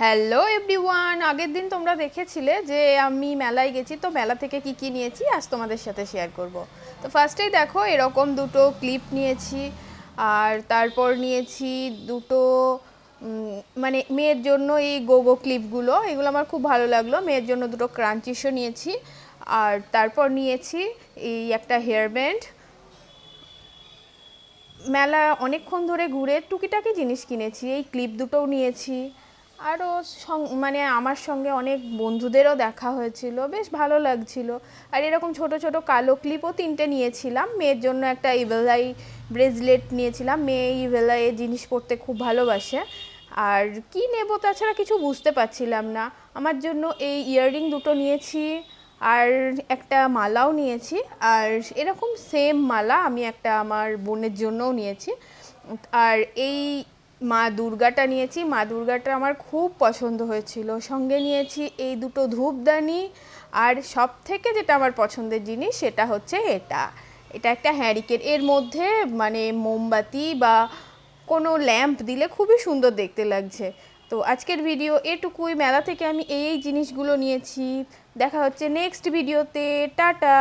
Hello everyone, আগের দিন তোমরা দেখেছিলে যে আমি মেলায় গেছি, তো মেলা থেকে কি কি নিয়েছি আজ তোমাদের সাথে শেয়ার করব। তো ফার্স্টেই দেখো এরকম দুটো ক্লিপ নিয়েছি, আর তারপর নিয়েছি দুটো মানে মেয়ের জন্য এই গোগো ক্লিপগুলো, এগুলো আমার খুব ভালো লাগলো। মেয়ের জন্য দুটো ক্রাঞ্চিশও নিয়েছি, আর তারপর নিয়েছি এই একটা হেয়ার ব্যান্ড। মেলা অনেকক্ষণ ধরে ঘুরে টুকিটাকি জিনিস কিনেছি, এই ক্লিপ দুটোও নিয়েছি। আরও মানে আমার সঙ্গে অনেক বন্ধুদেরও দেখা হয়েছিল, বেশ ভালো লাগছিল। আর এরকম ছোট ছোট কালো ক্লিপও 3টে নিয়েছিলাম। মেয়ের জন্য একটা ইভেলাই ব্রেসলেট নিয়েছিলাম, মেয়ে ইভেলাই জিনিস পরতে খুব ভালোবাসে। আর কি নেব তাছাড়া কিছু বুঝতে পারছিলাম না। আমার জন্য এই ইয়াররিং দুটো নিয়েছি, আর একটা মালাও নিয়েছি। আর এরকম সেম মালা আমি একটা আমার বোনের জন্যও নিয়েছি। আর এই মা দুর্গাটা নিয়েছি, মা দুর্গাটা আমার খুব পছন্দ হয়েছিল। সঙ্গে নিয়েছি এই দুটো ধূপদানি, আর সব থেকে যেটা আমার পছন্দের জিনিস সেটা হচ্ছে এটা। এটা একটা হ্যারিকেন, এর মধ্যে মানে মোমবাতি বা কোনো ল্যাম্প দিলে খুবই সুন্দর দেখতে লাগছে। তো আজকের ভিডিও এটুকুই। মেলা থেকে আমি এই জিনিসগুলো নিয়েছি। দেখা হচ্ছে নেক্সট ভিডিওতে। টাটা।